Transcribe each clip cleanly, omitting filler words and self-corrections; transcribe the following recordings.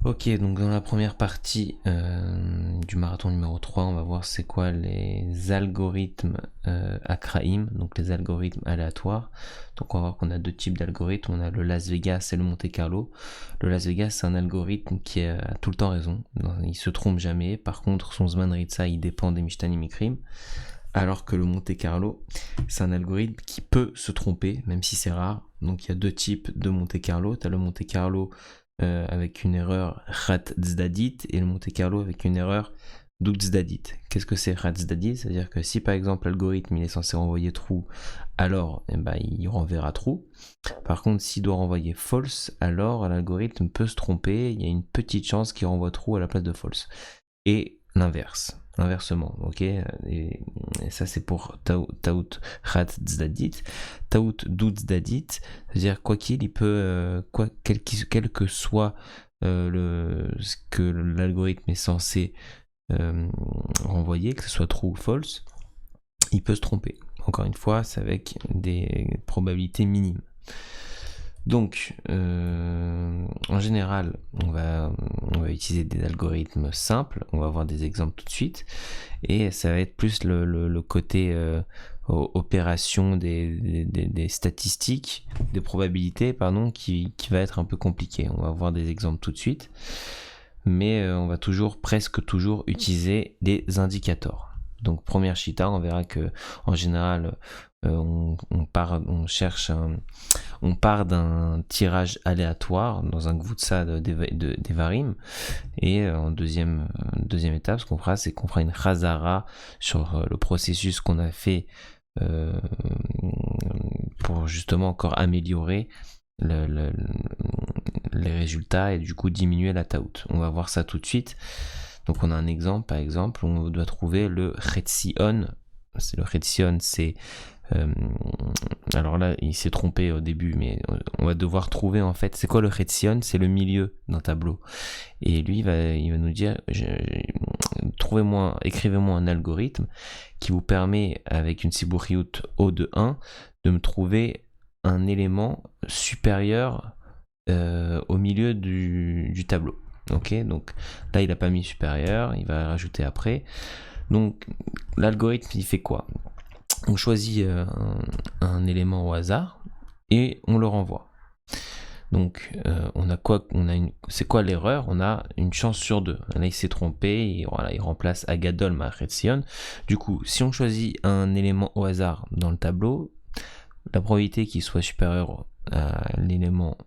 Ok, donc dans la première partie du marathon numéro 3, on va voir c'est quoi les algorithmes Akraïm, donc les algorithmes aléatoires. Donc on va voir qu'on a deux types d'algorithmes, on a le Las Vegas et le Monte Carlo. Le Las Vegas, c'est un algorithme qui a tout le temps raison, il se trompe jamais. Par contre, son Zman Ritsa, il dépend des Mishtanim Mikrim. Alors que le Monte Carlo, c'est un algorithme qui peut se tromper, même si c'est rare. Donc il y a deux types de Monte Carlo. Tu as le Monte Carlo avec une erreur Khat-Zdadit et le Monte Carlo avec une erreur Dout-Zdadit. Qu'est-ce que c'est Khat-Zdadit? C'est-à-dire que si par exemple l'algorithme il est censé renvoyer true, alors il renverra true. Par contre, s'il doit renvoyer false, alors l'algorithme peut se tromper. Il y a une petite chance qu'il renvoie true à la place de false. Et l'inverse. Inversement, ok, et ça c'est pour Taout Khat Zdadit. Taout Dout Zdadit, c'est-à-dire quoi qu'il, il peut, quel que soit ce que l'algorithme est censé renvoyer, que ce soit true ou false, il peut se tromper. Encore une fois, c'est avec des probabilités minimes. Donc, en général, on va utiliser des algorithmes simples. On va voir des exemples tout de suite. Et ça va être plus le côté opération des statistiques, des probabilités, pardon, qui va être un peu compliqué. On va voir des exemples tout de suite. Mais on va presque toujours utiliser des indicateurs. Donc première chita, on verra que en général on part d'un tirage aléatoire dans un gvutsa d'Evarim et en deuxième étape, ce qu'on fera, c'est qu'on fera une chazara sur le processus qu'on a fait pour justement encore améliorer les résultats et du coup diminuer la taout. On va voir ça tout de suite. Donc on a un exemple, par exemple, on doit trouver le Chetzion. Le Chetzion, c'est... alors là, il s'est trompé au début, mais on va devoir trouver en fait... C'est quoi le Chetzion? C'est le milieu d'un tableau. Et lui, il va nous dire, écrivez-moi un algorithme qui vous permet, avec une Sibouriout O de 1, de me trouver un élément supérieur au milieu du tableau. Ok, donc là il n'a pas mis supérieur, il va rajouter après. Donc l'algorithme il fait quoi? On choisit un élément au hasard et on le renvoie. Donc on a quoi? C'est quoi l'erreur? On a une chance sur deux. Là il s'est trompé et voilà, il remplace Agadol Machetzion. Du coup, si on choisit un élément au hasard dans le tableau, la probabilité qu'il soit supérieur à l'élément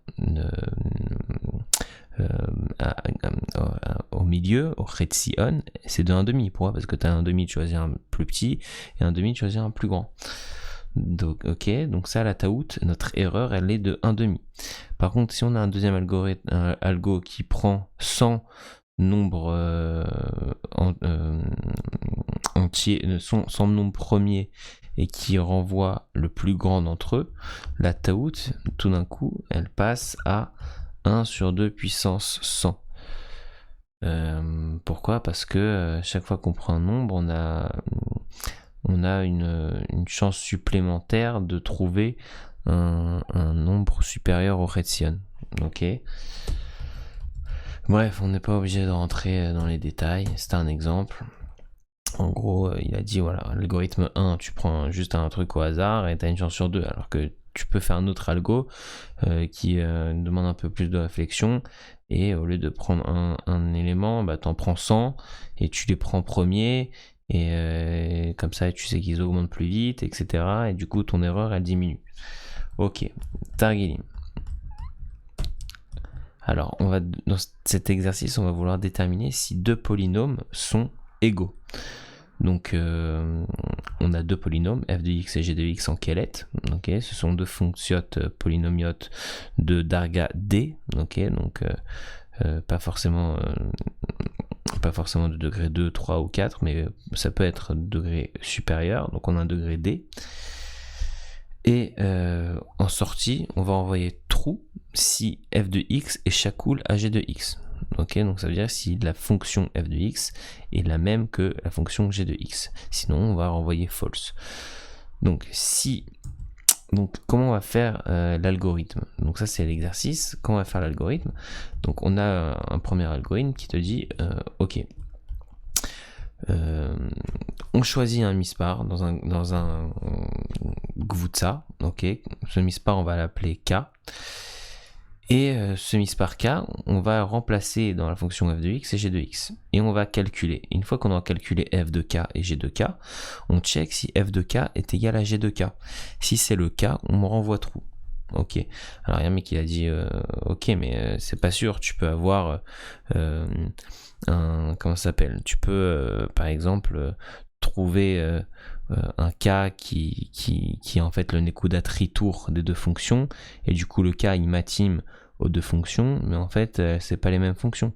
au milieu, au Chetzion, c'est de 1,5. Pourquoi? Parce que tu as 1,5 de choisir un plus petit et 1,5 de choisir un plus grand. Donc, ok, donc ça, la taout, notre erreur, elle est de 1,5. Par contre, si on a un deuxième algorithme, un algo qui prend 100 nombres entiers, 100 nombres premiers et qui renvoie le plus grand d'entre eux, la taout, tout d'un coup, elle passe à 1 sur 2 puissance 100. Pourquoi? Parce que chaque fois qu'on prend un nombre, on a une chance supplémentaire de trouver un nombre supérieur au Chetzion. Ok. Bref, on n'est pas obligé de rentrer dans les détails, c'est un exemple. En gros, il a dit, voilà, l'algorithme 1, tu prends juste un truc au hasard et tu as une chance sur 2, alors que tu peux faire un autre algo qui demande un peu plus de réflexion, et au lieu de prendre un élément, bah, tu en prends 100 et tu les prends premiers, et comme ça tu sais qu'ils augmentent plus vite, etc. Et du coup ton erreur elle diminue. Ok, Targelim. Alors dans cet exercice on va vouloir déterminer si deux polynômes sont égaux. Donc on a deux polynômes, f de x et g de x en kelet. Okay, ce sont deux fonctions polynomiotes de darga d. Okay, donc pas forcément de degré 2, 3 ou 4, mais ça peut être degré supérieur. Donc on a un degré d. Et en sortie, on va envoyer true si f de x est shakoul à g de x. Ok, donc ça veut dire si la fonction f de x est la même que la fonction g de x. Sinon, on va renvoyer false. Donc si Donc, comment on va faire l'algorithme? Donc ça, c'est l'exercice. Comment on va faire l'algorithme? Donc, on a un premier algorithme qui te dit, ok, on choisit un mispar dans un gvutsa, ok. Ce mispar, on va l'appeler k. Et ce mispar k, on va remplacer dans la fonction f de x et g de x. Et on va calculer. Une fois qu'on a calculé f de k et g de k, on check si f de k est égal à g de k. Si c'est le cas, on me renvoie true. Ok. Alors il y a un mec qui a dit ok, mais c'est pas sûr. Tu peux avoir comment ça s'appelle? Tu peux par exemple trouver un cas qui est en fait le nekudat retour des deux fonctions, et du coup le cas il matime aux deux fonctions, mais en fait c'est pas les mêmes fonctions.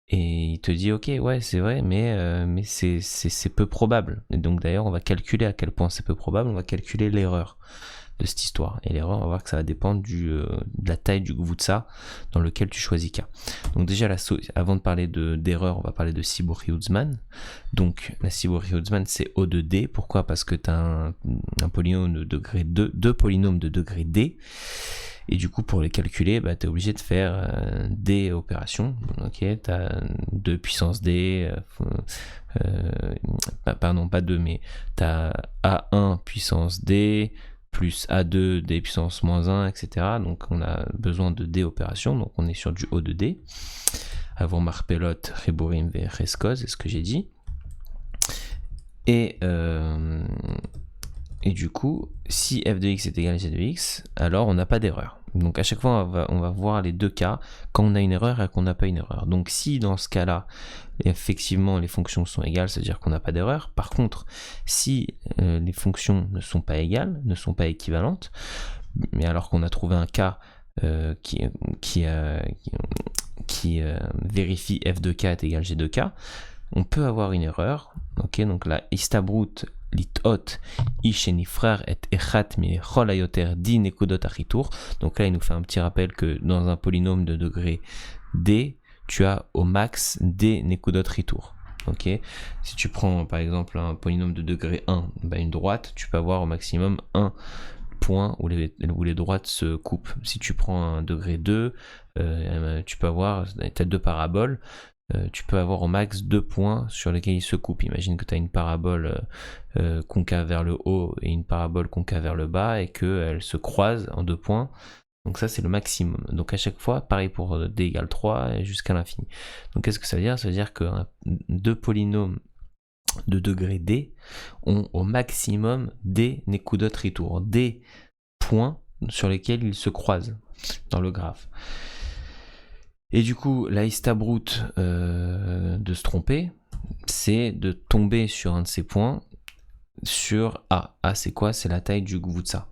Et il te dit ok, ouais c'est vrai, mais c'est peu probable. Et donc d'ailleurs on va calculer à quel point c'est peu probable, on va calculer l'erreur de cette histoire. Et l'erreur, on va voir que ça va dépendre de la taille du gvutsa dans lequel tu choisis K. Donc déjà, avant de parler d'erreur, on va parler de Sibori-Hutzman. Donc la Sibori-Hutzman, c'est O de D. Pourquoi? Parce que tu as un polynôme de degré 2, deux polynômes de degré D. Et du coup, pour les calculer, bah, tu es obligé de faire D opérations. Ok, tu as 2 puissance D, pardon, pas 2, mais tu as A1 puissance D, plus A2 D puissance moins 1, etc. Donc on a besoin de D opérations, donc on est sur du O de D. Avant Marpelot, Reborim, Rescoz, c'est ce que j'ai dit. Et du coup, si f de x est égal à g de x, alors on n'a pas d'erreur. Donc à chaque fois, on va voir les deux cas, quand on a une erreur et qu'on n'a pas une erreur. Donc si dans ce cas-là, effectivement, les fonctions sont égales, c'est-à-dire qu'on n'a pas d'erreur. Par contre, si les fonctions ne sont pas égales, ne sont pas équivalentes, mais alors qu'on a trouvé un cas qui vérifie f de k est égal g de k, on peut avoir une erreur. Ok, donc là, istabrut litot ishenifrar et echat mi chol hayoter di nekudot achitour. Donc là, il nous fait un petit rappel que dans un polynôme de degré d, tu as au max d nekudot ritour. Ok, si tu prends par exemple un polynôme de degré 1, bah une droite, tu peux avoir au maximum un point où les droites se coupent. Si tu prends un degré 2, tu peux avoir, tu as deux paraboles, tu peux avoir au max 2 points sur lesquels ils se coupent. Imagine que tu as une parabole concave vers le haut et une parabole concave vers le bas et qu'elles se croisent en 2 points. Donc ça c'est le maximum. Donc à chaque fois, pareil pour d égale 3 jusqu'à l'infini. Donc qu'est-ce que ça veut dire? Ça veut dire que deux polynômes de degré d ont au maximum d nekudot ritour, des points sur lesquels ils se croisent dans le graphe. Et du coup, la istabrut de se tromper, c'est de tomber sur un de ces points sur A. A, c'est quoi? C'est la taille du gvutsa.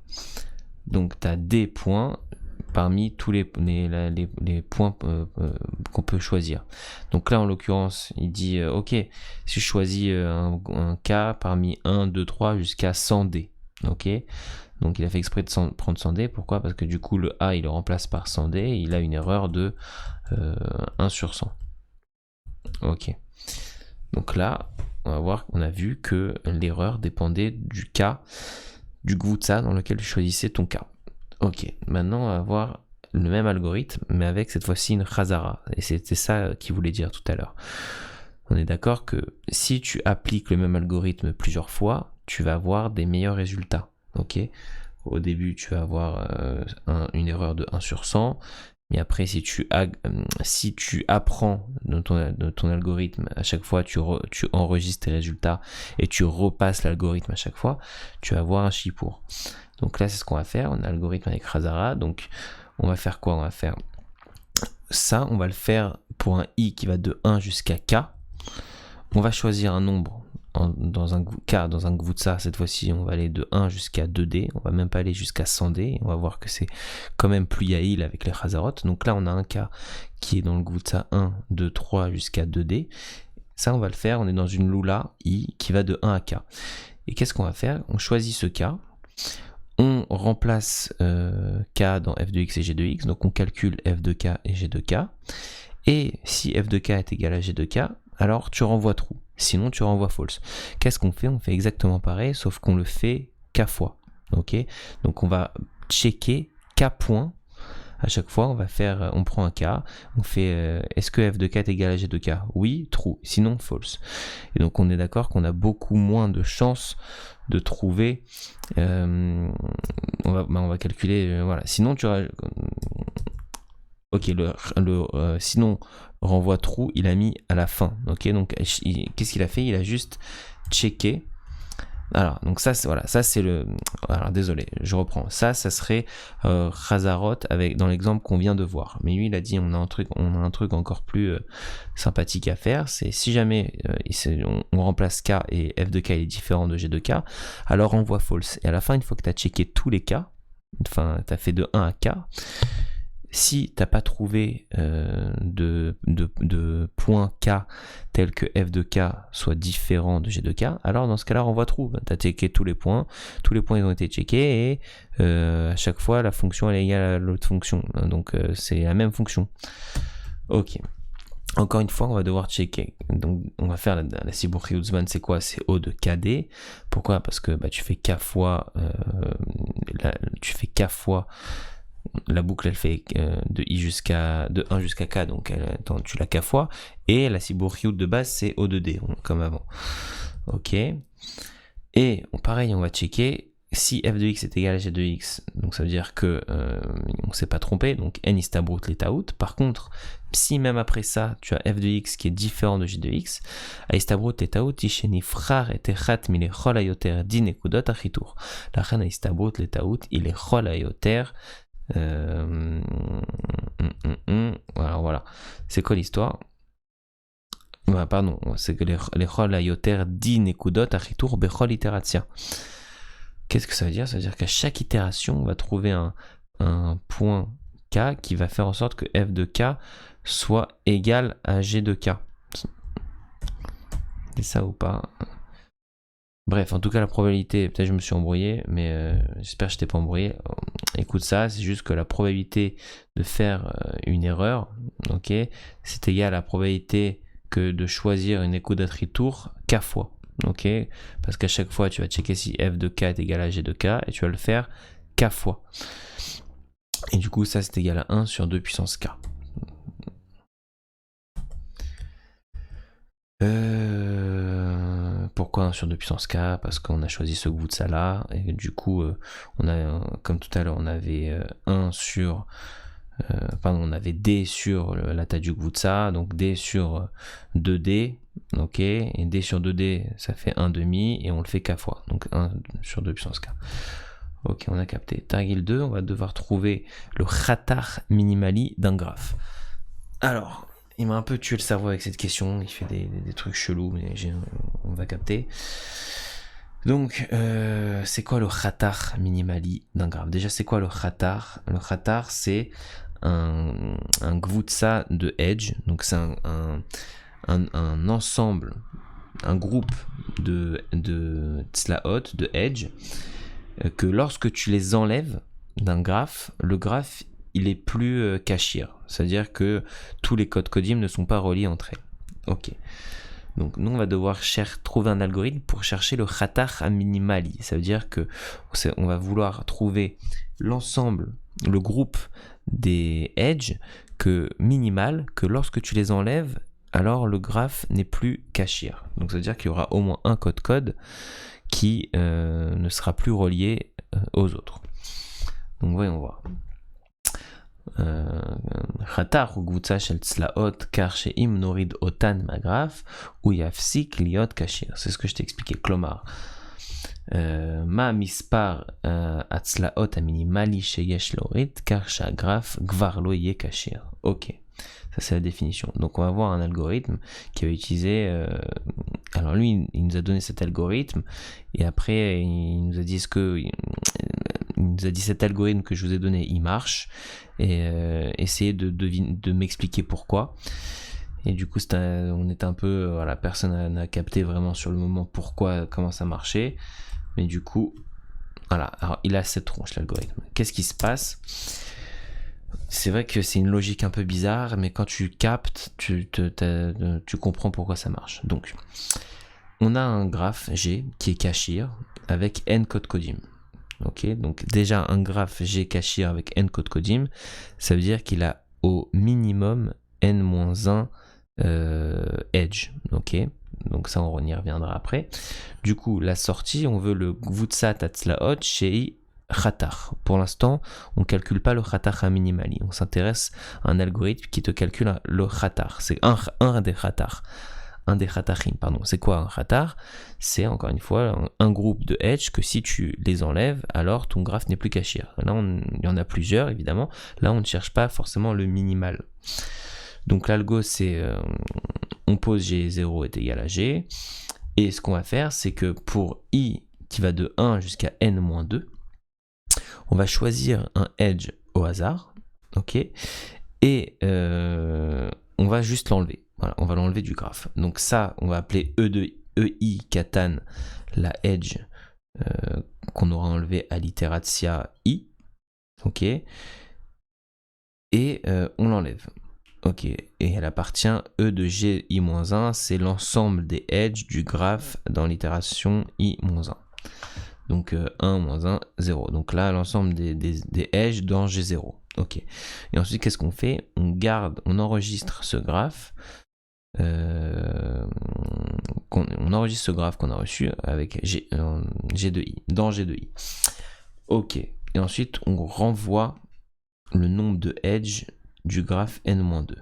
Donc, tu as des points parmi tous les points qu'on peut choisir. Donc là, en l'occurrence, il dit, ok, si je choisis un K parmi 1, 2, 3 jusqu'à 100 D. Ok, donc il a fait exprès de prendre 100 D. Pourquoi? Parce que du coup, le A, il le remplace par 100 D. Et il a une erreur de 1 sur 100. Ok. Donc là, on va voir, on a vu que l'erreur dépendait du cas du gvutsa dans lequel tu choisissais ton cas. Ok. Maintenant, on va voir le même algorithme, mais avec cette fois-ci une chazara. Et c'était ça qu'il voulait dire tout à l'heure. On est d'accord que si tu appliques le même algorithme plusieurs fois, tu vas avoir des meilleurs résultats. Ok. Au début, tu vas avoir une erreur de 1 sur 100. Mais après, si tu apprends de ton algorithme, à chaque fois, tu enregistres tes résultats et tu repasses l'algorithme à chaque fois, tu vas avoir un chipour. Donc là, c'est ce qu'on va faire. On a l'algorithme avec Chazara. Donc, on va faire quoi? On va faire ça. On va le faire pour un i qui va de 1 jusqu'à k. On va choisir un nombre dans un gvutsa. Cette fois-ci, on va aller de 1 jusqu'à 2D. On va même pas aller jusqu'à 100D. On va voir que c'est quand même plus yaïl avec les chazarot. Donc là, on a un cas qui est dans le gvutsa 1, 2, 3 jusqu'à 2D. Ça, on va le faire. On est dans une lula i qui va de 1 à k. Et qu'est-ce qu'on va faire? On choisit ce cas. On remplace k dans f de x et g de x. Donc on calcule f de k et g de k. Et si f de k est égal à g de k, alors tu renvoies true. Sinon, tu renvoies false. Qu'est-ce qu'on fait? On fait exactement pareil, sauf qu'on le fait k fois. ok. Donc on va checker K point. À chaque fois, on prend un K, on fait est-ce que f de k est égal à g de k? Oui, true, sinon false. Et donc on est d'accord qu'on a beaucoup moins de chances de trouver. On va calculer, voilà. Sinon tu auras, ok, sinon renvoi true, il a mis à la fin. Ok, donc qu'est-ce qu'il a fait? Il a juste checké. Alors, donc ça, c'est le. Alors, désolé, je reprends. Ça serait Khazarot dans l'exemple qu'on vient de voir. Mais lui, il a dit, on a un truc encore plus sympathique à faire. C'est si jamais on remplace K et f de K est différent de G de K, alors on voit false. Et à la fin, une fois que tu as checké tous les K, enfin, tu as fait de 1 à K, si tu n'as pas trouvé de point K tel que f de K soit différent de G de K, alors dans ce cas-là, renvoie true. Tu as checké tous les points ils ont été checkés et à chaque fois, la fonction elle est égale à l'autre fonction. Donc c'est la même fonction. Ok. Encore une fois, on va devoir checker. Donc, on va faire la Sibur Hutzman, c'est quoi? C'est O de KD. Pourquoi? Parce que tu fais K fois la boucle elle fait de 1 jusqu'à K, donc tu l'as K fois, et la Sibur Yud de base c'est O de D, comme avant. Ok. Et pareil, on va checker si f de x est égal à g de x, donc ça veut dire que on s'est pas trompé, donc n istabrut l'etaout. Par contre, si même après ça, tu as f de x qui est différent de g de x, a istabrut l'etaout isheni frar et techat mile chol ayoter din ekudot achitur. La chen a istabrut l'etaout il est chol ayoter. Voilà. C'est quoi l'histoire? Pardon, c'est que les chol ayoter din ekudot achitur bechol iteratsia. Qu'est-ce que ça veut dire? Ça veut dire qu'à chaque itération, on va trouver un point K qui va faire en sorte que f de K soit égal à g de K. C'est ça ou pas? Bref, en tout cas, la probabilité, peut-être je me suis embrouillé, mais j'espère que je t'ai pas embrouillé. Écoute ça, c'est juste que la probabilité de faire une erreur, ok, c'est égal à la probabilité que de choisir une écoute tour K fois. Ok, parce qu'à chaque fois tu vas checker si f de k est égal à g de k et tu vas le faire k fois. Et du coup, ça c'est égal à 1 sur 2 puissance k. Pourquoi 1 sur 2 puissance k? Parce qu'on a choisi ce Gvutsa là, et du coup, on a, comme tout à l'heure, on avait 1 sur. On avait D sur la taille du Gvutsa, donc D sur 2D, ok, et D sur 2D, ça fait 1 demi, et on le fait k fois, donc 1 sur 2 puissance k. Ok, on a capté. Targil 2, on va devoir trouver le khatar minimali d'un graphe. Alors, il m'a un peu tué le cerveau avec cette question, il fait des trucs chelous, mais on va capter. Donc, c'est quoi le khatar minimali d'un graphe? Déjà, c'est quoi le khatar? Le khatar, c'est un Gvutsa de edge, donc c'est un ensemble, un groupe de tzlaot, de edge, que lorsque tu les enlèves d'un graphe, le graphe il est plus cachir, c'est-à-dire que tous les codes codim ne sont pas reliés entre elles. Ok. Donc nous on va devoir trouver un algorithme pour chercher le khatar minimali. Ça veut dire que on va vouloir trouver l'ensemble, le groupe des edges minimal, que lorsque tu les enlèves, alors le graphe n'est plus cachir. Donc ça veut dire qu'il y aura au moins un code qui ne sera plus relié aux autres. Donc voyons voir. Khatar ou Gvutsa shel tzlaot kar she'im norid otan magraf ou yafsik liot kashir. C'est ce que je t'ai expliqué. Klomar ma mispar atzlaot aminimali sheyesh lorid kar shagraf gvar lo ye kashir. Ok, ça c'est la définition. Donc on va voir un algorithme qui va utiliser alors lui il nous a donné cet algorithme et après il nous a dit il nous a dit cet algorithme que je vous ai donné il marche et essayez de m'expliquer pourquoi. Et du coup on était un peu personne n'a capté vraiment sur le moment comment ça marchait, mais du coup voilà, alors il a cette tronche l'algorithme. Qu'est-ce qui se passe? C'est vrai que c'est une logique un peu bizarre, mais quand tu captes, tu comprends pourquoi ça marche. Donc, on a un graphe G qui est cachir avec n code codim. Ok, donc déjà un graphe G Cachir avec n code codim, ça veut dire qu'il a au minimum n-1 edge. Ok, donc ça on y reviendra après. Du coup, la sortie, on veut le Gvutsat Atzlaot chez Khatar. Pour l'instant, on ne calcule pas le Khatar à minimali. On s'intéresse à un algorithme qui te calcule le Khatar. C'est un des Khatar. Un des Khatarim, pardon. C'est quoi un Khatar? C'est encore une fois un groupe de edge que si tu les enlèves, alors ton graphe n'est plus Cachir. Là, il y en a plusieurs, évidemment. Là, on ne cherche pas forcément le minimal. Donc l'algo, c'est on pose G0 est égal à G. Et ce qu'on va faire, c'est que pour I qui va de 1 jusqu'à n-2, on va choisir un edge au hasard, ok, et on va juste l'enlever. Voilà, on va l'enlever du graphe. Donc ça, on va appeler EI katan la edge qu'on aura enlevé à l'itératia I, ok, et on l'enlève. Ok, et elle appartient E de Gi-1, c'est l'ensemble des edges du graphe dans l'itération I-1. Donc 1, 1, 0. Donc là, l'ensemble des edges dans G0. Ok. Et ensuite, qu'est-ce qu'on fait? On enregistre ce graphe. On enregistre ce graphe qu'on a reçu avec G2I, dans G2I. Ok. Et ensuite, on renvoie le nombre de edges du graphe n-2.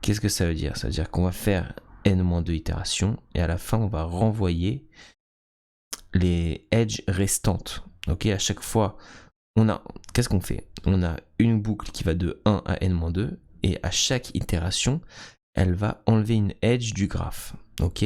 Qu'est-ce que ça veut dire? Ça veut dire qu'on va faire n-2 itérations et à la fin, on va renvoyer les edges restantes. Ok, à chaque fois, qu'est-ce qu'on fait? On a une boucle qui va de 1 à n-2 et à chaque itération, elle va enlever une edge du graphe. Ok,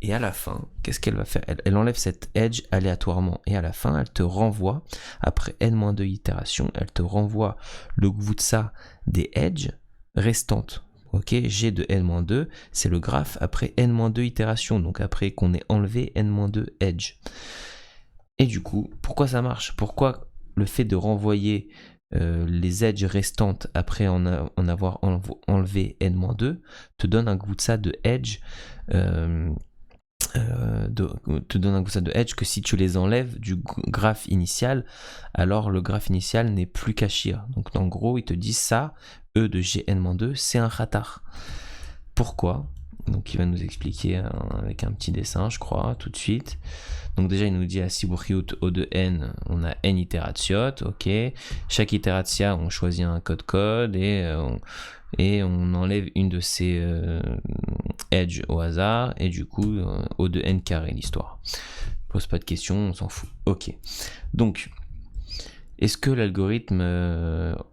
et à la fin, qu'est-ce qu'elle va faire? Elle enlève cette edge aléatoirement et à la fin, elle te renvoie, après n-2 itérations, elle te renvoie le gvutsa des edges restantes. Ok, G de n-2, c'est le graphe après n-2 itérations, donc après qu'on ait enlevé n-2 edge. Et du coup, pourquoi ça marche? Pourquoi le fait de renvoyer les edges restantes après en avoir enlevé n-2 te donne un gvutsa de edge te donne un gvutsa de edge que si tu les enlèves du graphe initial, alors le graphe initial n'est plus Cachir. Donc en gros, ils te disent ça, E de Gn-2, c'est un Khatar. Pourquoi? Donc il va nous expliquer avec un petit dessin, je crois, tout de suite. Donc déjà, il nous dit à Sibouriout O de n, on a n itératiot, ok. Chaque itératia, on choisit un code et on enlève une de ces edge au hasard, et du coup, O de n carré, l'histoire. Pose pas de questions, on s'en fout. Ok. Donc, est-ce que l'algorithme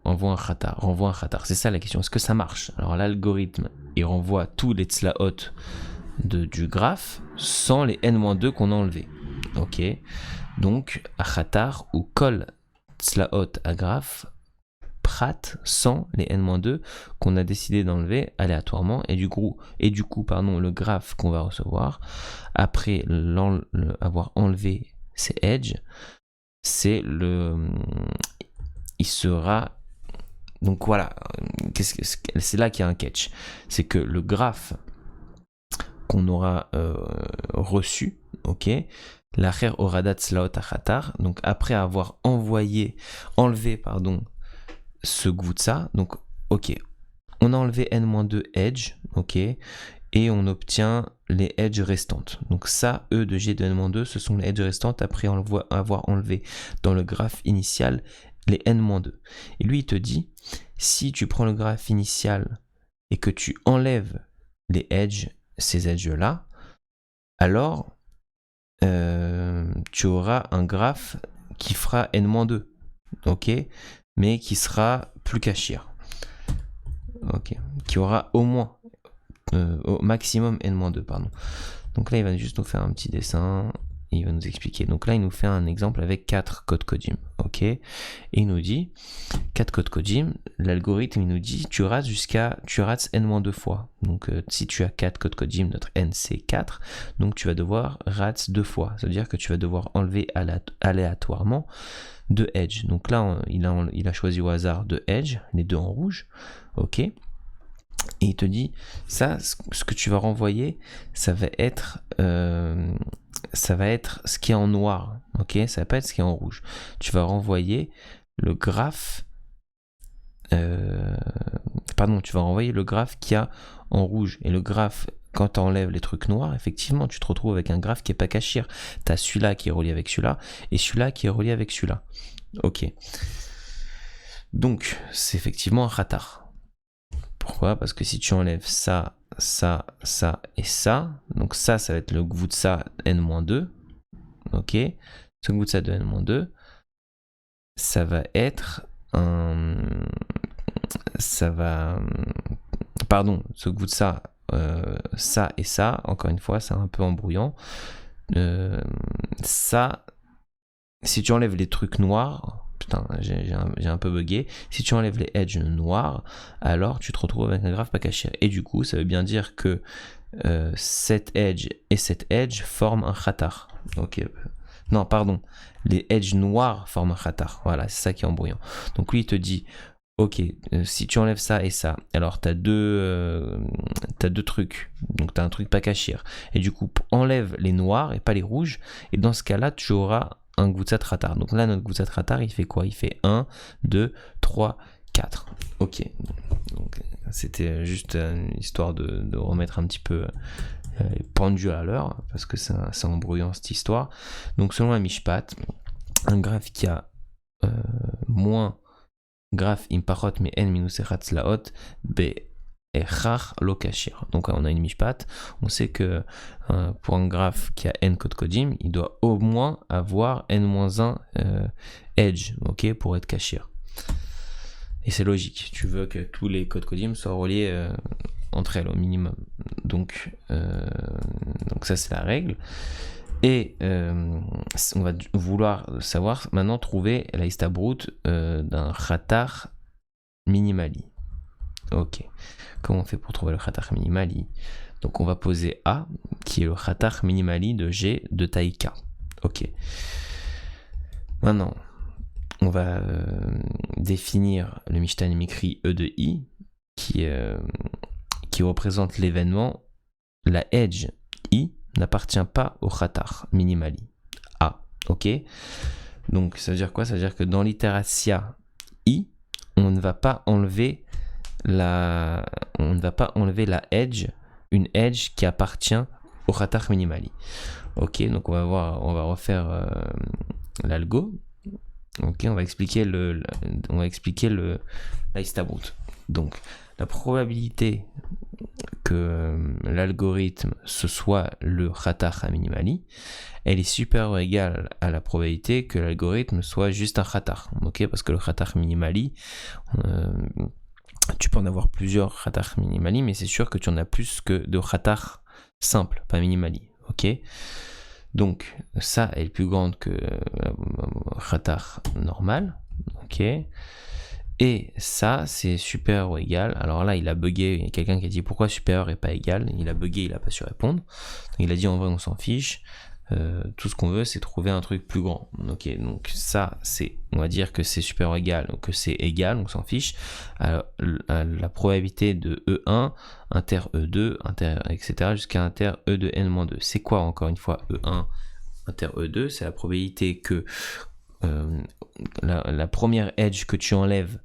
renvoie un khatar? C'est ça la question. Est-ce que ça marche? Alors l'algorithme, il renvoie tous les tzlaot du graphe sans les n-2 qu'on a enlevés. Ok. Donc, à khatar ou kol tzlaot à graphe, prat sans les n-2 qu'on a décidé d'enlever aléatoirement et du coup le graphe qu'on va recevoir après avoir enlevé ces edges, c'est il sera, donc voilà, c'est là qu'il y a un catch, c'est que le graphe qu'on aura reçu, ok, l'acher oradat slaot achatar, donc après avoir enlevé ce gvutsa, donc ok, on a enlevé n-2 edge, ok, et on obtient les edges restantes. Donc ça, E de G de n-2, ce sont les edges restantes après avoir enlevé dans le graphe initial les n-2. Et lui, il te dit, si tu prends le graphe initial et que tu enlèves les edges, ces edges-là, alors tu auras un graphe qui fera n-2, ok, mais qui sera plus Cachir, ok, qui aura au moins au maximum n-2, pardon. Donc là, il va juste nous faire un petit dessin, et il va nous expliquer. Donc là, il nous fait un exemple avec 4 codes codim, ok, et il nous dit 4 codes codim, l'algorithme, il nous dit tu rates n-2 fois. Donc si tu as 4 codes codim, notre n c'est 4, donc tu vas devoir rate 2 fois. Ça veut dire que tu vas devoir enlever aléatoirement 2 edge. Donc là, il a choisi au hasard 2 edge, les deux en rouge, ok. Et il te dit, ça, ce que tu vas renvoyer, ça va être ce qui est en noir, ok? Ça va pas être ce qui est en rouge. Tu vas renvoyer le graphe, tu vas renvoyer le graphe qu'il y a en rouge. Et le graphe, quand tu enlèves les trucs noirs, effectivement, tu te retrouves avec un graphe qui est pas cachir. Tu as celui-là qui est relié avec celui-là, et celui-là qui est relié avec celui-là. Ok. Donc, c'est effectivement un khatar. Pourquoi? Parce que si tu enlèves ça, ça, ça et ça, donc ça va être le gvutsa n-2, ok? Ce gvutsa de n-2, ça va être un... ce gvutsa, ça et ça, encore une fois, c'est un peu embrouillant. Ça, si tu enlèves les trucs noirs, putain, j'ai un peu bugué. Si tu enlèves les edges noirs, alors tu te retrouves avec un graphe pas caché. Et du coup, ça veut bien dire que cet edge et cet edge forment un khatar. Ok. Non, pardon. Les edges noirs forment un khatar. Voilà, c'est ça qui est embrouillant. Donc lui, il te dit, ok, si tu enlèves ça et ça, alors t'as deux trucs. Donc t'as un truc pas caché. Et du coup, enlève les noirs et pas les rouges. Et dans ce cas-là, tu auras un Gvutsat Ratar. Donc là, notre Gvutsat Ratar, il fait quoi? Il fait 1, 2, 3, 4. Ok. Donc, c'était juste une histoire de remettre un petit peu les pendules à l'heure, parce que c'est embrouillant cette histoire. Donc selon la Mishpat, un graphe qui a moins graphe impachot mais n minus echat slaot b echar lo kashir. Donc on a une mishpat, on sait que pour un graphe qui a n code kodim, il doit au moins avoir n-1 edge, ok, pour être kashir. Et c'est logique, tu veux que tous les codes kodim soient reliés entre elles au minimum. Donc ça c'est la règle. Et on va vouloir savoir maintenant trouver la istabrut d'un khatar minimali. Ok. Comment on fait pour trouver le khatar minimali? Donc on va poser A, qui est le khatar minimali de G de taille K. Ok. Maintenant, on va définir le Mishtan Mikri E de I, qui représente l'événement. La edge I n'appartient pas au khatar minimali A. Ok. Donc ça veut dire quoi? Ça veut dire que dans l'itératia I, on ne va pas enlever la edge, une edge qui appartient au khatar minimali. Ok, donc on va refaire l'algo. Ok, on va expliquer l'istabrut. Donc la probabilité que l'algorithme ce soit le khatar minimali, elle est supérieure ou égale à la probabilité que l'algorithme soit juste un khatar. Ok, parce que le khatar minimali, tu peux en avoir plusieurs khatar minimali, mais c'est sûr que tu en as plus que de khatar simple, pas minimali. Ok, donc ça est plus grande que khatar normal. Ok. Et ça, c'est supérieur ou égal. Alors là, il a bugué. Il y a quelqu'un qui a dit pourquoi supérieur et pas égal. Il a bugué, il n'a pas su répondre. Donc, il a dit en vrai, on s'en fiche. Tout ce qu'on veut, c'est trouver un truc plus grand. Ok, donc ça, on va dire que c'est supérieur ou égal, donc que c'est égal, on s'en fiche. Alors, la probabilité de E1, inter E2, inter, etc., jusqu'à inter E de n-2. C'est quoi encore une fois E1, inter E2? C'est la probabilité que la première edge que tu enlèves,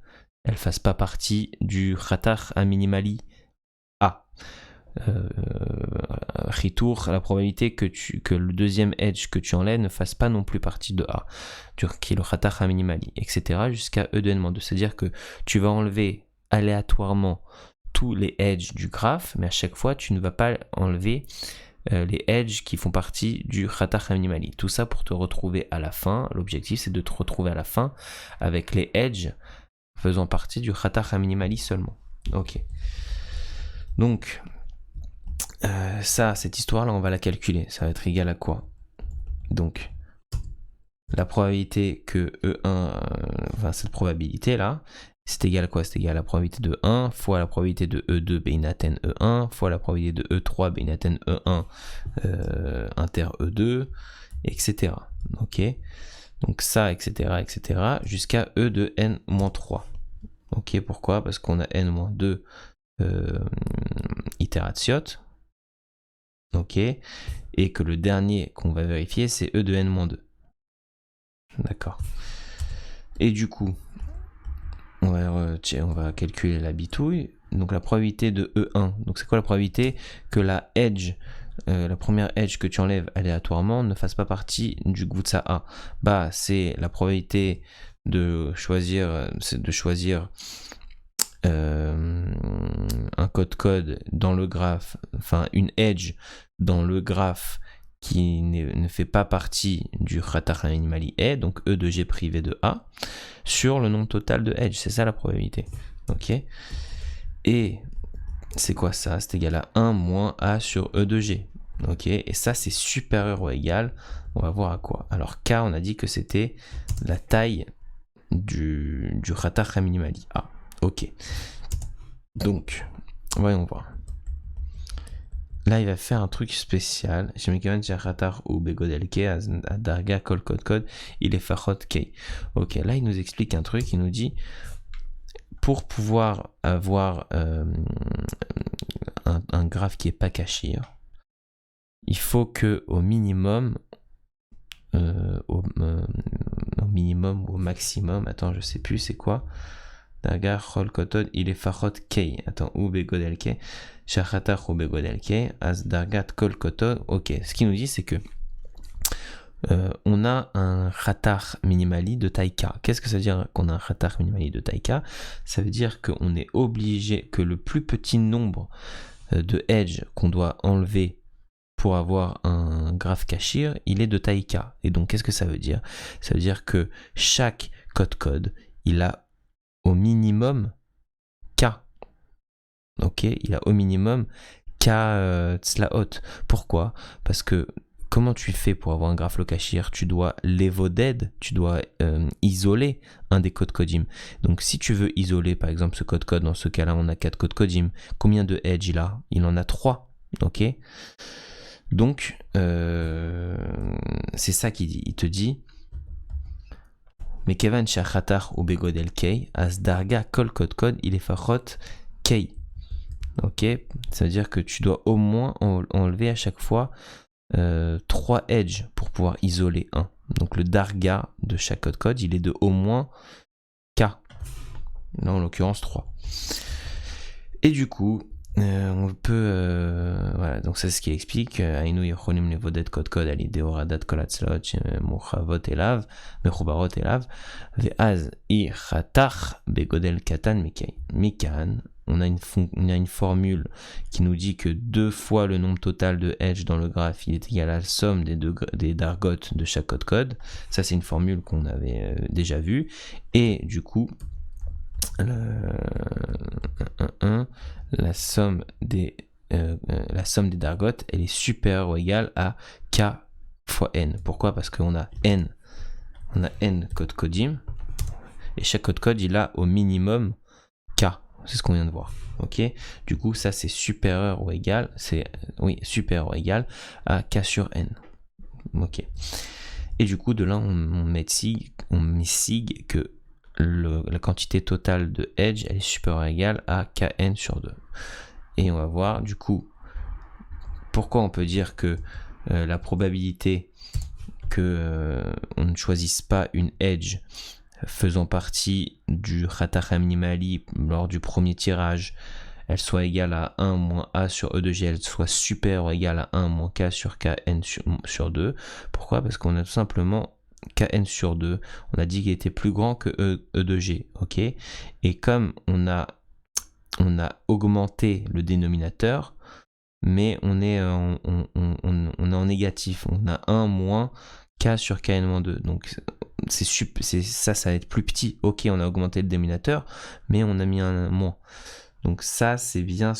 elle fasse pas partie du khatar à minimali A. Ritour, la probabilité que le deuxième edge que tu enlèves ne fasse pas non plus partie de A, qui est le khatar à minimali, etc. jusqu'à E de n-2. C'est-à-dire que tu vas enlever aléatoirement tous les edges du graphe, mais à chaque fois, tu ne vas pas enlever les edges qui font partie du khatar minimali. Tout ça pour te retrouver à la fin. L'objectif, c'est de te retrouver à la fin avec les edges faisant partie du khatar minimali seulement. Ok. Donc, cette histoire-là, on va la calculer. Ça va être égal à quoi? Donc, la probabilité que E1, cette probabilité-là, c'est égal à quoi? C'est égal à la probabilité de 1 fois la probabilité de E2 Beinaten E1 fois la probabilité de E3 Beinaten E1 inter E2, etc. Ok. Donc ça, etc., etc., jusqu'à E de n-3. Ok, pourquoi? Parce qu'on a n-2 iteratiot, ok, et que le dernier qu'on va vérifier, c'est E de n-2. D'accord. Et du coup, on va calculer la bitouille. Donc la probabilité de E1. Donc c'est quoi la probabilité que la edge, la première edge que tu enlèves aléatoirement ne fasse pas partie du Gvutsa A? Bah, c'est la probabilité de choisir un code dans le graphe, enfin une edge dans le graphe qui ne fait pas partie du Khatar Minimali E, donc E de G privé de A, sur le nombre total de edge. C'est ça la probabilité. Ok. Et c'est quoi ça? C'est égal à 1 moins A sur E de G. Ok. Et ça, c'est supérieur ou égal. On va voir à quoi. Alors K, on a dit que c'était la taille du Khatar Minimali A. Ok. Donc, voyons voir. Là, il va faire un truc spécial. Il est fachot kei. Ok, là, il nous explique un truc. Il nous dit, pour pouvoir avoir un graphe qui est pas cachir, il faut que au minimum, au minimum ou au maximum, attends, je sais plus c'est quoi. Darga chol kotod il est fachot kei. Attends, ou begodel kei. Shachatar ou begodel kei. As dargat kol kotod. Ok, ce qu'il nous dit, c'est que on a un khatar minimali de taille K. Qu'est-ce que ça veut dire qu'on a un khatar minimali de taille K? Ça veut dire qu'on est obligé que le plus petit nombre de edge qu'on doit enlever pour avoir un graphe cachir, il est de taille K. Et donc, qu'est-ce que ça veut dire? Ça veut dire que chaque code, il a au minimum K. Ok, il a au minimum K tzlaot. Pourquoi? Parce que comment tu fais pour avoir un graphe lokashir? Tu dois levoded, tu dois isoler un des codes codim. Donc si tu veux isoler par exemple ce code, dans ce cas-là on a 4 codes codim. Combien de edge il a? Il en a 3. Ok. Donc c'est ça qu'il dit. Il te dit mais Kevan Shachatar ou Begodel Kei, as Darga Kol Code, il est fachot Kei. Ok, ça veut dire que tu dois au moins enlever à chaque fois 3 edges pour pouvoir isoler un. Donc le Darga de chaque code, il est de au moins K. Là en l'occurrence 3. Et du coup, on peut voilà, donc c'est ce qui explique Ainu Yechonim Levodet Code à l'idée Oradat Kolatzlot Mochavot Elav Mechubarot Elav Veaz I Khatach Begodel Katan Mikan. On a une formule qui nous dit que 2 fois le nombre total de edge dans le graphe, il est égal à la somme des dargot de chaque code. Ça, c'est une formule qu'on avait déjà vue. Et du coup, la somme des dargot, elle est supérieure ou égale à K fois N. Pourquoi? Parce qu'on a N code codim, et chaque code, il a au minimum K. C'est ce qu'on vient de voir. Ok. Du coup, ça c'est supérieur ou égal. Supérieur ou égal à K sur N. Ok. Et du coup, de là, on met sig que la quantité totale de edge, elle est supérieure ou égale à Kn sur 2. Et on va voir, du coup, pourquoi on peut dire que la probabilité que on ne choisisse pas une edge faisant partie du Khatar Minimali lors du premier tirage, elle soit égale à 1 moins A sur E de G, elle soit supérieure ou égale à 1 moins K sur Kn sur 2. Pourquoi? Parce qu'on a tout simplement Kn sur 2, on a dit qu'il était plus grand que E de G, ok? Et comme on a augmenté le dénominateur, mais on est en négatif, on a 1 moins K sur Kn-2, donc ça va être plus petit. Ok, on a augmenté le dénominateur, mais on a mis un moins. Donc ça, c'est bien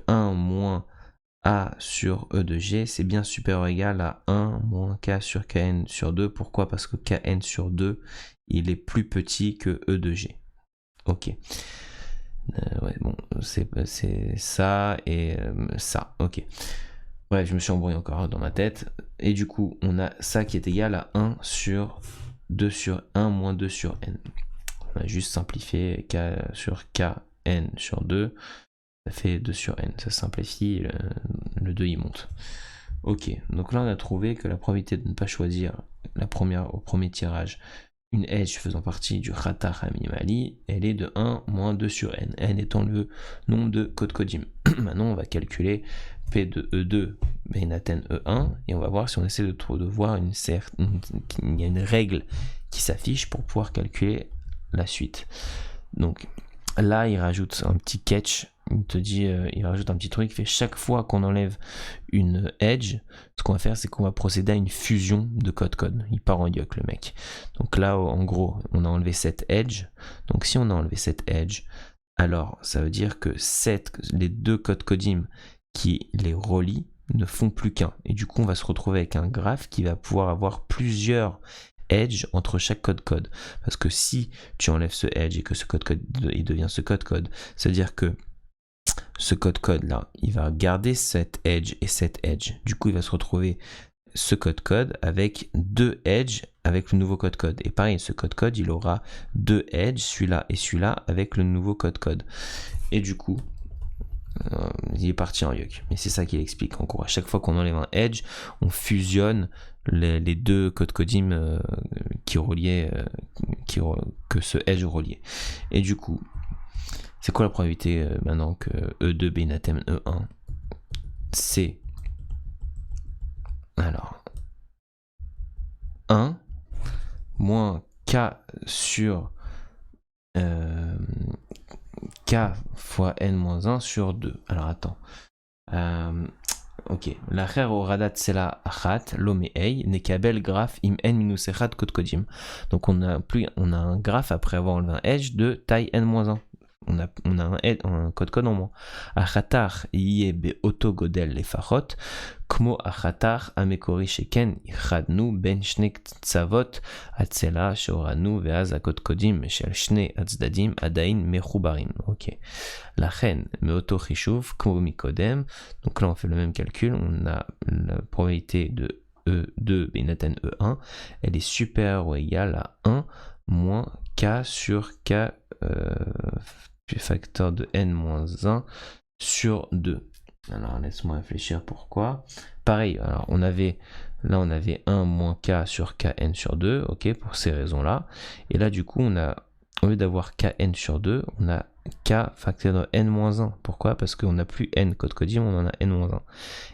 1 moins A sur E de G, c'est bien supérieur ou égal à 1 moins K sur Kn sur 2. Pourquoi? Parce que Kn sur 2, il est plus petit que E de G. Ok. Ouais, bon, c'est ça et ça. Ok. Bref, je me suis embrouillé encore dans ma tête. Et du coup, on a ça qui est égal à 1 sur 2 sur 1 moins 2 sur n. On va juste simplifier K sur Kn sur 2. Ça fait 2 sur n, ça simplifie, le 2 il monte. Ok, donc là on a trouvé que la probabilité de ne pas choisir au premier tirage une edge faisant partie du khatar minimali, elle est de 1 moins 2 sur n, n étant le nombre de Kodkodim. Maintenant on va calculer P de E2 Beinaten E1 et on va voir si on essaie de voir il y a une règle qui s'affiche pour pouvoir calculer la suite. Donc là il rajoute un petit catch, il rajoute un petit truc, il fait chaque fois qu'on enlève une edge, ce qu'on va faire c'est qu'on va procéder à une fusion de code. Il part en yuck le mec. Donc là en gros on a enlevé cette edge, donc si on a enlevé cette edge, alors ça veut dire que les deux codim qui les relient ne font plus qu'un, et du coup on va se retrouver avec un graphe qui va pouvoir avoir plusieurs edge entre chaque code, parce que si tu enlèves ce edge et que ce code il devient ce code, ça veut dire que ce code là il va garder cette edge et cette edge, du coup il va se retrouver ce code avec deux edge avec le nouveau code, et pareil ce code il aura deux edge, celui-là et celui-là avec le nouveau code, et du coup il est parti en yuck. Mais c'est ça qu'il explique en gros. À chaque fois qu'on enlève un edge, on fusionne les deux codim qui reliaient, que ce edge reliait. Et du coup, c'est quoi la probabilité maintenant que E2 Beinatem E1 c'est alors 1 moins K sur K fois N-1 sur 2. Alors attends. Ok. L'acher au radat sela achat, l'homme ei, n'est qu'abel graphe im N minus echat code kodim. Donc on a un graphe après avoir enlevé un edge de taille N-1. On a un code en moins. Achatar yé be autogodel les fachot, kmo achatar amekori sheken ichadnu ben shnek tzavot atzela shoranu veaz akod kodim shel shne atzdadim adain mechubarim. Ok. La chen me auto chishuv kmo mikodem. Donc là on fait le même calcul. On a la probabilité de E2 Beinaten E1. Elle est supérieure ou égale à 1 moins K sur K facteur de n-1 sur 2. Alors laisse-moi réfléchir pourquoi. Pareil, alors on avait 1 moins k sur kn sur 2, ok, pour ces raisons-là. Et là du coup on a, au lieu d'avoir kn sur 2, on a k facteur de n-1. Pourquoi? Parce qu'on n'a plus n codim, on en a n-1.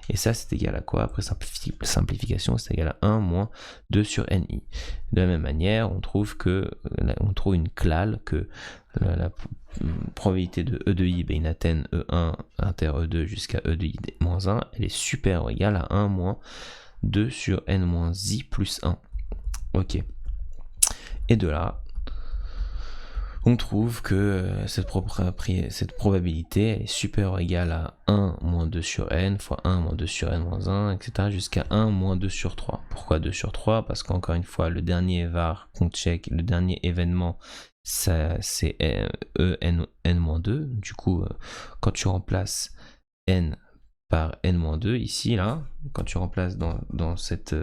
Et ça c'est égal à quoi? Après simplification, c'est égal à 1 moins 2 sur ni. De la même manière, on trouve une clale que la probabilité de E de I Beinaten E1 inter E2 jusqu'à E de I-1, elle est supérieure ou égale à 1 moins 2 sur N-I plus 1. Ok. Et de là, on trouve que cette probabilité elle est supérieure ou égale à 1 moins 2 sur n fois 1 moins 2 sur n-1, etc. jusqu'à 1 moins 2 sur 3. Pourquoi 2 sur 3? Parce qu'encore une fois, le dernier var qu'on check, le dernier événement, ça c'est n-2. Du coup, quand tu remplaces n par n-2, ici, là, quand tu remplaces dans cette...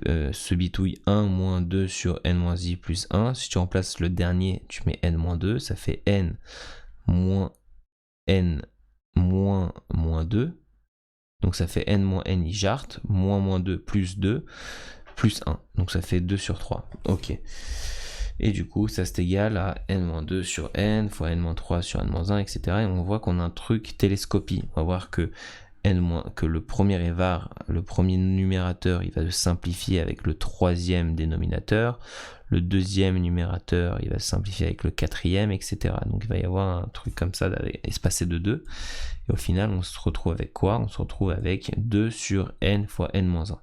ce bitouille 1 moins 2 sur n-i plus 1. Si tu remplaces le dernier, tu mets n-2, ça fait n moins 2. Donc ça fait n moins n i jart, moins 2 plus 2 plus 1. Donc ça fait 2 sur 3. Ok. Et du coup, ça c'est égal à n-2 sur n fois n-3 sur n-1, etc. Et on voit qu'on a un truc télescopie. On va voir que le premier le premier numérateur, il va se simplifier avec le troisième dénominateur. Le deuxième numérateur, il va se simplifier avec le quatrième, etc. Donc il va y avoir un truc comme ça, espacé de 2. Et au final, on se retrouve avec quoi? On se retrouve avec 2 sur n fois n-1.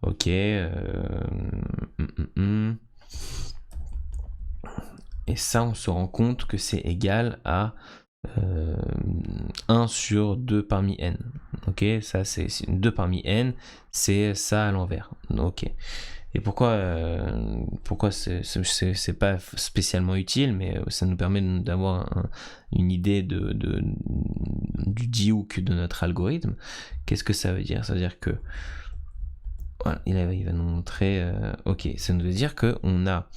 Ok. Et ça, on se rend compte que c'est égal à 1 sur 2 parmi n. Ok, ça c'est 2 parmi n, c'est ça à l'envers. Ok. Et pourquoi c'est pas spécialement utile, mais ça nous permet d'avoir une idée du diouk de notre algorithme. Qu'est-ce que ça veut dire? Ça veut dire que voilà, il va nous montrer. Ok, ça veut dire que on a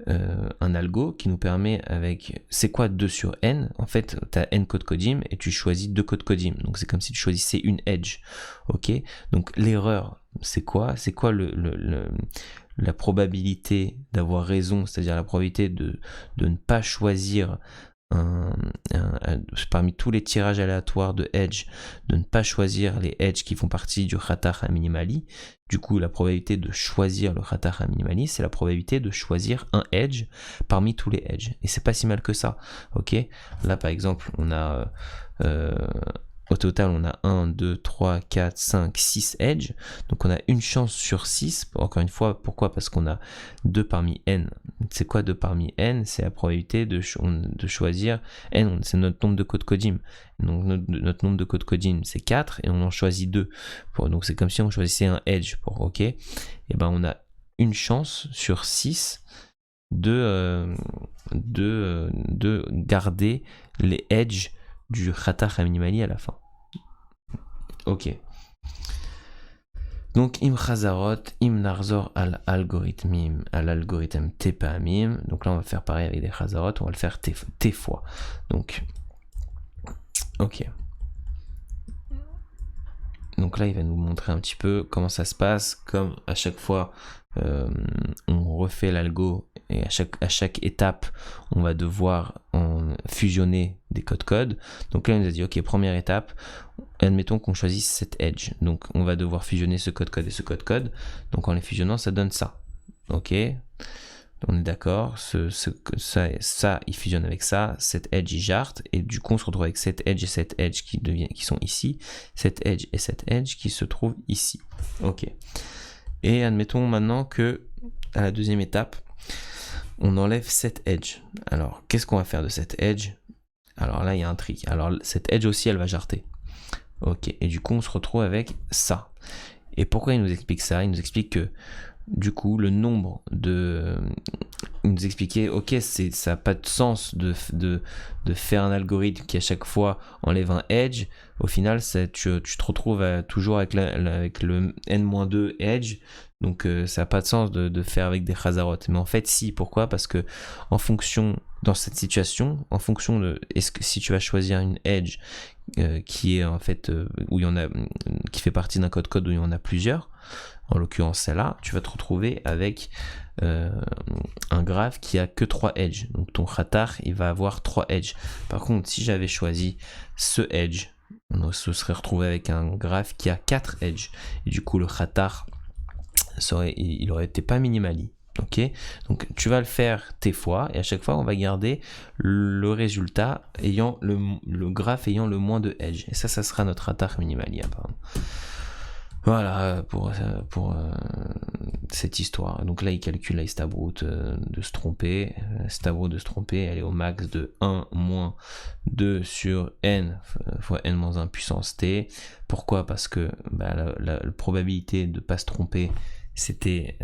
un algo qui nous permet avec, c'est quoi 2 sur n? En fait, tu as n code codim et tu choisis 2 codes codim. Donc c'est comme si tu choisissais une edge. Ok. Donc l'erreur, c'est quoi? C'est quoi la probabilité d'avoir raison, c'est-à-dire la probabilité de ne pas choisir parmi tous les tirages aléatoires de edge, de ne pas choisir les edges qui font partie du khatar minimali. Du coup, la probabilité de choisir le khatar minimali, c'est la probabilité de choisir un edge parmi tous les edges. Et c'est pas si mal que ça. Ok. Là, par exemple, on a au total, on a 1, 2, 3, 4, 5, 6 edges. Donc on a une chance sur 6. Encore une fois, pourquoi? Parce qu'on a 2 parmi n. C'est quoi 2 parmi n? C'est la probabilité de choisir n. C'est notre nombre de codes codim. Donc notre nombre de codes codim, c'est 4 et on en choisit 2. Donc c'est comme si on choisissait un edge. OK. Et ben on a une chance sur 6 de garder les edges du khatar minimali à la fin. Ok. Donc im chazarot, im narzor al algorithme tepamim. Donc là on va faire pareil avec des chazarot, on va le faire t fois. Donc ok. Donc là il va nous montrer un petit peu comment ça se passe. Comme à chaque fois on refait l'algo et à chaque étape on va devoir fusionner des codes. Donc là on nous a dit ok, première étape, admettons qu'on choisisse cette edge, donc on va devoir fusionner ce code et ce code. Donc en les fusionnant ça donne ça. Ok, on est d'accord, ça il fusionne avec ça, cette edge il jarte, et du coup on se retrouve avec cette edge et cette edge qui sont ici, cette edge et cette edge qui se trouvent ici. Ok. Et admettons maintenant que à la deuxième étape, on enlève cette edge. Alors, qu'est-ce qu'on va faire de cette edge? Alors là, il y a un trick. Alors, cette edge aussi, elle va jarter. Ok, et du coup, on se retrouve avec ça. Et pourquoi il nous explique ça? Il nous explique que, du coup, le nombre de... Il nous expliquait, ok, ça n'a pas de sens de faire un algorithme qui à chaque fois enlève un edge. Au final, tu te retrouves toujours avec le n-2 edge. Donc ça n'a pas de sens de faire avec des chazarot. Mais en fait, si. Pourquoi? Parce que en fonction, dans cette situation, en fonction de si tu vas choisir une edge qui est en fait où il y en a, qui fait partie d'un code où il y en a plusieurs, en l'occurrence celle-là, tu vas te retrouver avec un graphe qui a que 3 edges. Donc ton khatar, il va avoir 3 edges. Par contre, si j'avais choisi ce edge, on se serait retrouvé avec un graphe qui a 4 edges. Et du coup, le khatar, il aurait été pas minimali. Ok, donc tu vas le faire tes fois et à chaque fois on va garder le résultat ayant le graphe ayant le moins de edge. Et ça sera notre khatar minimali apparemment. Voilà pour cette histoire. Donc là, il calcule la Stabroot de se tromper. Stabroot de se tromper, elle est au max de 1 moins 2 sur n fois n moins 1 puissance t. Pourquoi? Parce que la probabilité de ne pas se tromper, c'était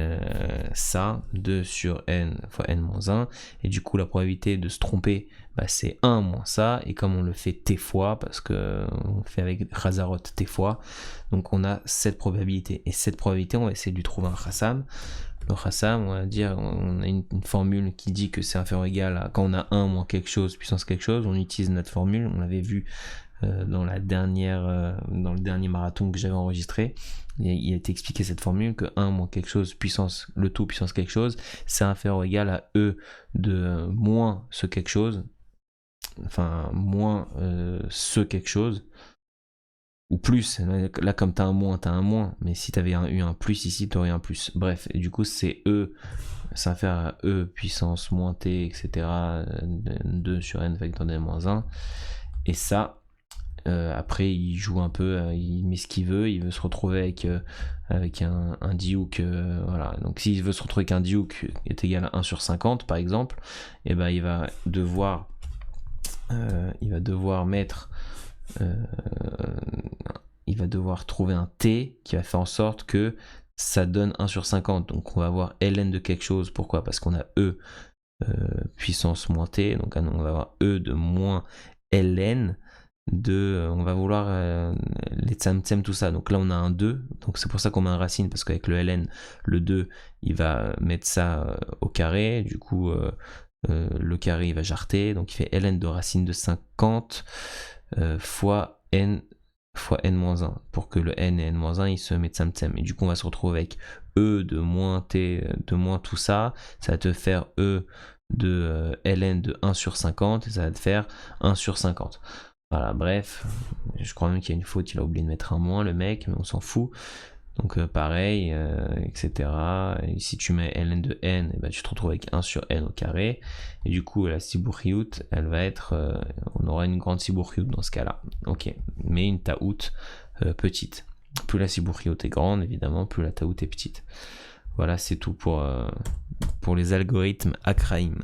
ça, 2 sur n fois n moins 1. Et du coup, la probabilité de se tromper, c'est 1 moins ça. Et comme on le fait t fois, parce qu'on fait avec Chazarot t fois, donc on a cette probabilité. Et cette probabilité, on va essayer de lui trouver un chassam. Le chassam, on va dire, on a une formule qui dit que c'est inférieur ou égal à quand on a 1 moins quelque chose, puissance quelque chose, on utilise notre formule. On l'avait vu dans le dernier marathon que j'avais enregistré. Il a été expliqué cette formule que 1 moins quelque chose, puissance, le tout puissance quelque chose, c'est inférieur ou égal à E de moins ce quelque chose, enfin moins ce quelque chose, ou plus. Là, comme t'as un moins, mais si t'avais eu un plus ici, t'aurais un plus. Bref, et du coup, c'est E, c'est inférieur à E puissance moins T, etc. 2 sur N vecteur de moins 1. Et ça, après, il joue un peu, il met ce qu'il veut, il veut se retrouver avec un Diouk, voilà. Donc, s'il veut se retrouver avec un Diouk est égal à 1 sur 50, par exemple, et ben, il va devoir mettre... il va devoir trouver un T qui va faire en sorte que ça donne 1 sur 50. Donc on va avoir ln de quelque chose. Pourquoi? Parce qu'on a E puissance moins T. Donc on va avoir E de moins ln on va vouloir les tsamtsem, tout ça. Donc là, on a un 2, donc c'est pour ça qu'on met un racine, parce qu'avec le ln, le 2, il va mettre ça au carré, du coup, le carré, il va jarter, donc il fait ln de racine de 50 fois n n-1, pour que le n et n-1, ils se mettent tsamtsem. Et du coup, on va se retrouver avec e de moins t, de moins tout ça, ça va te faire e de ln de 1 sur 50, et ça va te faire 1 sur 50. Voilà, bref, je crois même qu'il y a une faute, il a oublié de mettre un moins, le mec, mais on s'en fout. Donc pareil, etc. Et si tu mets ln de n, et ben, tu te retrouves avec 1 sur n au carré. Et du coup, la sibouriout, elle va être... on aura une grande sibouriout dans ce cas-là. Ok, mais une taout petite. Plus la sibouriout est grande, évidemment, plus la taout est petite. Voilà, c'est tout pour les algorithmes Akraïm.